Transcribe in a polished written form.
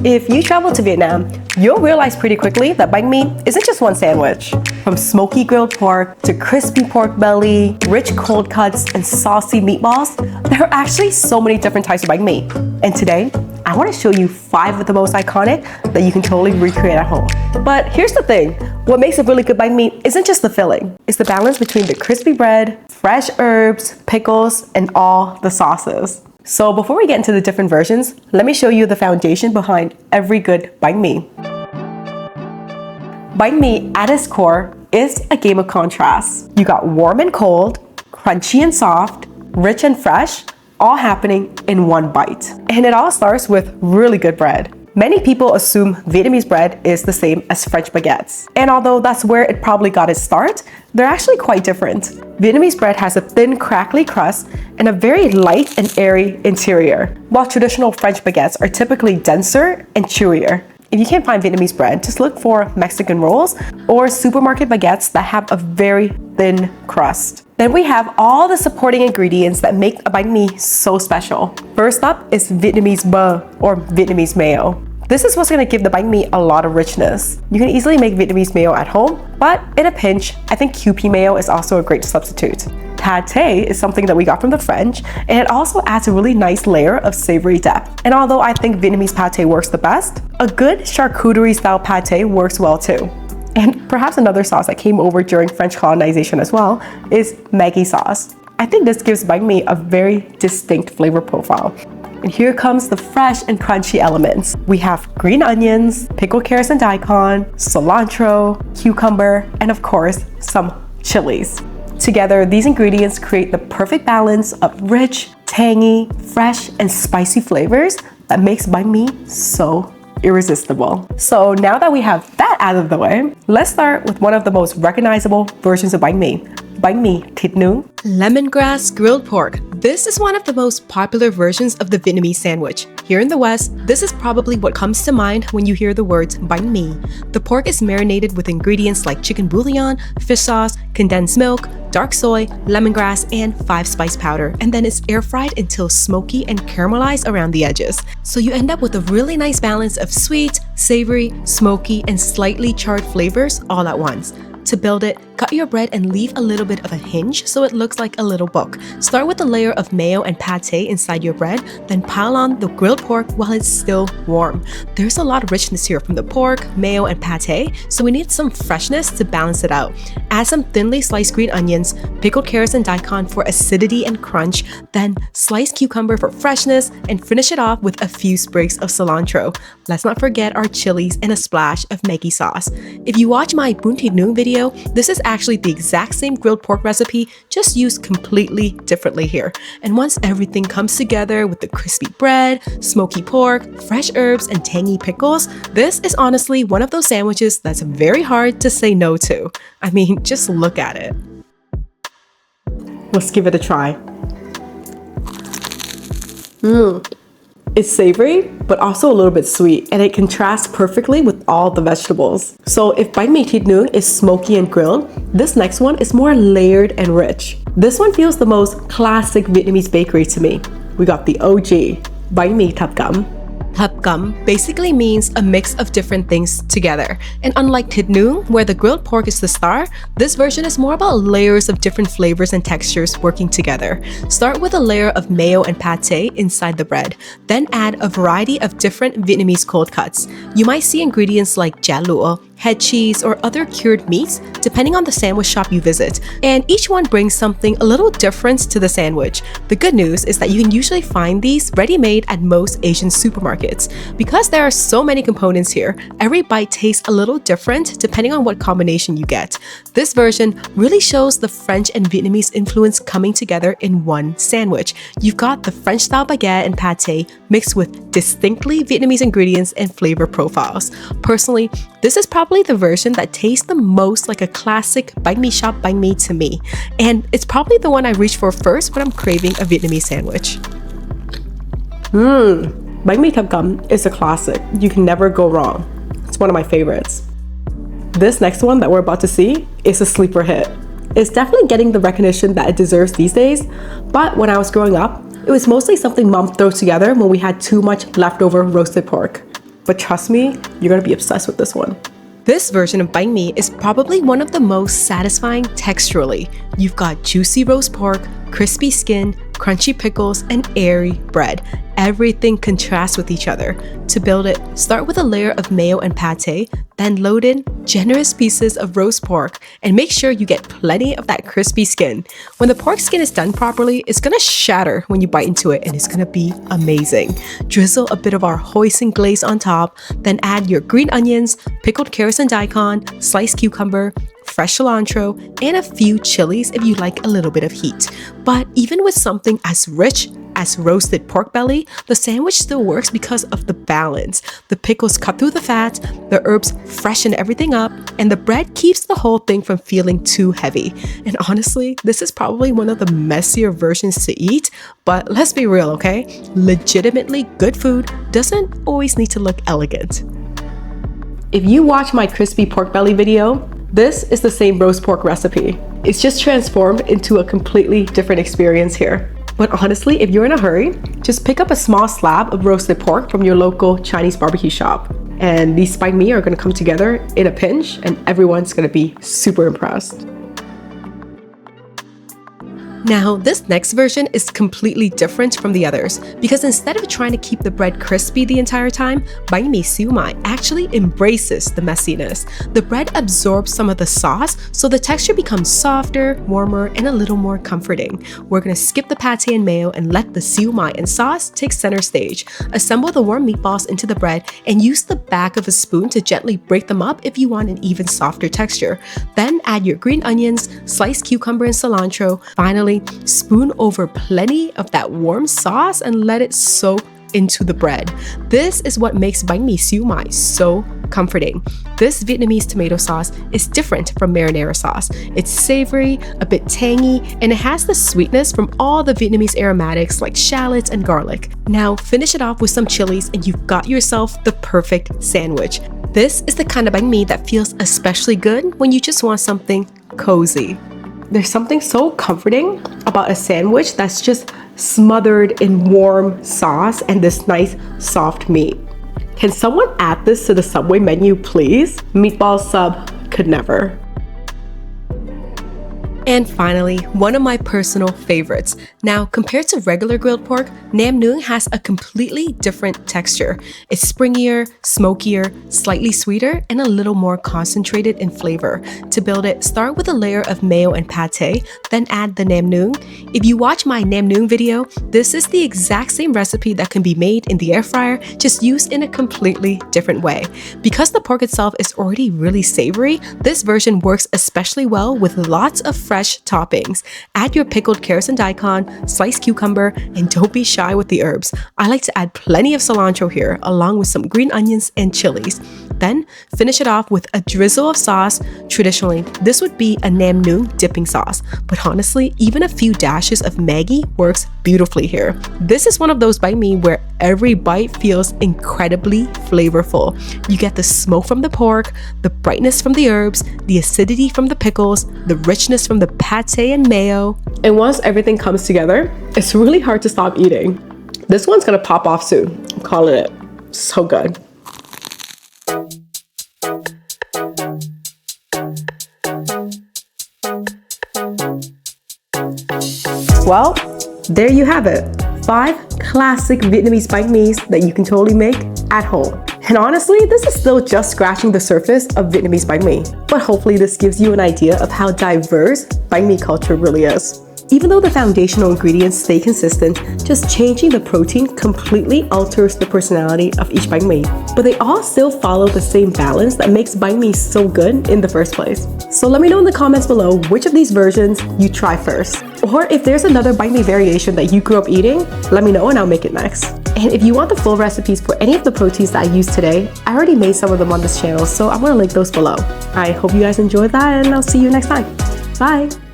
If you travel to Vietnam, you'll realize pretty quickly that banh mi isn't just one sandwich. From smoky grilled pork to crispy pork belly, rich cold cuts, and saucy meatballs, there are actually so many different types of banh mi. And today, I want to show you 5 of the most iconic that you can totally recreate at home. But here's the thing, what makes a really good banh mi isn't just the filling. It's the balance between the crispy bread, fresh herbs, pickles, and all the sauces. So before we get into the different versions, let me show you the foundation behind every good banh mi. Banh mi at its core is a game of contrasts. You got warm and cold, crunchy and soft, rich and fresh, all happening in one bite. And it all starts with really good bread. Many people assume Vietnamese bread is the same as French baguettes. And although that's where it probably got its start, they're actually quite different. Vietnamese bread has a thin, crackly crust and a very light and airy interior, while traditional French baguettes are typically denser and chewier. If you can't find Vietnamese bread, just look for Mexican rolls or supermarket baguettes that have a very thin crust. Then we have all the supporting ingredients that make a banh mi so special. First up is Vietnamese bơ or Vietnamese mayo. This is what's going to give the banh mi a lot of richness. You can easily make Vietnamese mayo at home, but in a pinch, I think QP mayo is also a great substitute. Pâté is something that we got from the French, and it also adds a really nice layer of savory depth. And although I think Vietnamese pâté works the best, a good charcuterie style pâté works well too. And perhaps another sauce that came over during French colonization as well is Maggi sauce. I think this gives banh mi a very distinct flavor profile. And here comes the fresh and crunchy elements. We have green onions, pickled carrots and daikon, cilantro, cucumber, and of course, some chilies. Together, these ingredients create the perfect balance of rich, tangy, fresh, and spicy flavors that makes banh mi so irresistible. So now that we have that out of the way, let's start with one of the most recognizable versions of banh mi, Thịt Nướng. Lemongrass grilled pork. This is one of the most popular versions of the Vietnamese sandwich. Here in the West, this is probably what comes to mind when you hear the words banh mi. The pork is marinated with ingredients like chicken bouillon, fish sauce, condensed milk, dark soy, lemongrass, and 5-spice powder, and then it's air fried until smoky and caramelized around the edges. So you end up with a really nice balance of sweet, savory, smoky, and slightly charred flavors all at once. To build it, cut your bread and leave a little bit of a hinge so it looks like a little book. Start with a layer of mayo and pâté inside your bread, then pile on the grilled pork while it's still warm. There's a lot of richness here from the pork, mayo, and pâté, so we need some freshness to balance it out. Add some thinly sliced green onions, pickled carrots and daikon for acidity and crunch, then sliced cucumber for freshness, and finish it off with a few sprigs of cilantro. Let's not forget our chilies and a splash of Maggi sauce. If you watch my Bún Thịt Nướng video, this is actually the exact same grilled pork recipe, just used completely differently here. And once everything comes together with the crispy bread, smoky pork, fresh herbs, and tangy pickles, this is honestly one of those sandwiches that's very hard to say no to. I mean, just look at it. Let's give it a try. It's savory, but also a little bit sweet, and it contrasts perfectly with all the vegetables. So if banh mi thịt nướng is smoky and grilled, this next one is more layered and rich. This one feels the most classic Vietnamese bakery to me. We got the OG, banh mi Thập. Thập basically means a mix of different things together. And unlike Thịt Nướng, where the grilled pork is the star, this version is more about layers of different flavors and textures working together. Start with a layer of mayo and pâté inside the bread. Then add a variety of different Vietnamese cold cuts. You might see ingredients like chả lụa, head cheese, or other cured meats, depending on the sandwich shop you visit. And each one brings something a little different to the sandwich. The good news is that you can usually find these ready-made at most Asian supermarkets. Because there are so many components here, every bite tastes a little different depending on what combination you get. This version really shows the French and Vietnamese influence coming together in one sandwich. You've got the French-style baguette and pâté mixed with distinctly Vietnamese ingredients and flavor profiles. Personally, this is probably the version that tastes the most like a classic banh mi shop banh mi to me. And it's probably the one I reach for first when I'm craving a Vietnamese sandwich. Banh mi Thập is a classic. You can never go wrong. It's one of my favorites. This next one that we're about to see is a sleeper hit. It's definitely getting the recognition that it deserves these days, but when I was growing up, it was mostly something mom throws together when we had too much leftover roasted pork. but trust me, you're gonna be obsessed with this one. This version of banh mi is probably one of the most satisfying texturally. You've got juicy roast pork, crispy skin, crunchy pickles, and airy bread. Everything contrasts with each other. To build it, start with a layer of mayo and pate, then load in generous pieces of roast pork, and make sure you get plenty of that crispy skin. When the pork skin is done properly, it's gonna shatter when you bite into it, and it's gonna be amazing. Drizzle a bit of our hoisin glaze on top, then add your green onions, pickled carrots and daikon, sliced cucumber, fresh cilantro, and a few chilies if you like a little bit of heat. But even with something as rich as roasted pork belly, the sandwich still works because of the balance. The pickles cut through the fat, the herbs freshen everything up, and the bread keeps the whole thing from feeling too heavy. And honestly, this is probably one of the messier versions to eat, but let's be real, okay? Legitimately good food doesn't always need to look elegant. If you watch my crispy pork belly video, this is the same roast pork recipe. It's just transformed into a completely different experience here. But honestly, if you're in a hurry, just pick up a small slab of roasted pork from your local Chinese barbecue shop. And these banh mi are gonna come together in a pinch, and everyone's gonna be super impressed. Now, this next version is completely different from the others because instead of trying to keep the bread crispy the entire time, banh mi siu mai actually embraces the messiness. The bread absorbs some of the sauce, so the texture becomes softer, warmer, and a little more comforting. We're gonna skip the pate and mayo and let the siu mai and sauce take center stage. Assemble the warm meatballs into the bread and use the back of a spoon to gently break them up if you want an even softer texture. Then add your green onions, sliced cucumber, and cilantro. Finally, spoon over plenty of that warm sauce and let it soak into the bread. This is what makes banh mi siu mai so comforting. This Vietnamese tomato sauce is different from marinara sauce. It's savory, a bit tangy, and it has the sweetness from all the Vietnamese aromatics like shallots and garlic. Now finish it off with some chilies and you've got yourself the perfect sandwich. This is the kind of banh mi that feels especially good when you just want something cozy. There's something so comforting about a sandwich that's just smothered in warm sauce and this nice soft meat. Can someone add this to the Subway menu, please? Meatball sub could never. And finally, one of my personal favorites. Now, compared to regular grilled pork, Nam Nuong has a completely different texture. It's springier, smokier, slightly sweeter, and a little more concentrated in flavor. To build it, start with a layer of mayo and pate, then add the Nam Nuong. If you watch my Nam Nuong video, this is the exact same recipe that can be made in the air fryer, just used in a completely different way. Because the pork itself is already really savory, this version works especially well with lots of fresh toppings. Add your pickled carrots and daikon, sliced cucumber, and don't be shy with the herbs. I like to add plenty of cilantro here, along with some green onions and chilies. Then finish it off with a drizzle of sauce. Traditionally, this would be a Nam Nuong dipping sauce, but honestly, even a few dashes of Maggi works beautifully here. This is one of those banh mi where every bite feels incredibly flavorful. You get the smoke from the pork, the brightness from the herbs, the acidity from the pickles, the richness from the pate and mayo. And once everything comes together, it's really hard to stop eating. This one's gonna pop off soon. I'm calling it. So good. Well, there you have it. 5 classic Vietnamese banh mi's that you can totally make at home. And honestly, this is still just scratching the surface of Vietnamese banh mi. But hopefully this gives you an idea of how diverse banh mi culture really is. Even though the foundational ingredients stay consistent, just changing the protein completely alters the personality of each banh mi. But they all still follow the same balance that makes banh mi so good in the first place. So let me know in the comments below which of these versions you try first. Or if there's another banh mi variation that you grew up eating, let me know and I'll make it next. And if you want the full recipes for any of the proteins that I used today, I already made some of them on this channel, so I'm gonna link those below. I hope you guys enjoyed that and I'll see you next time. Bye!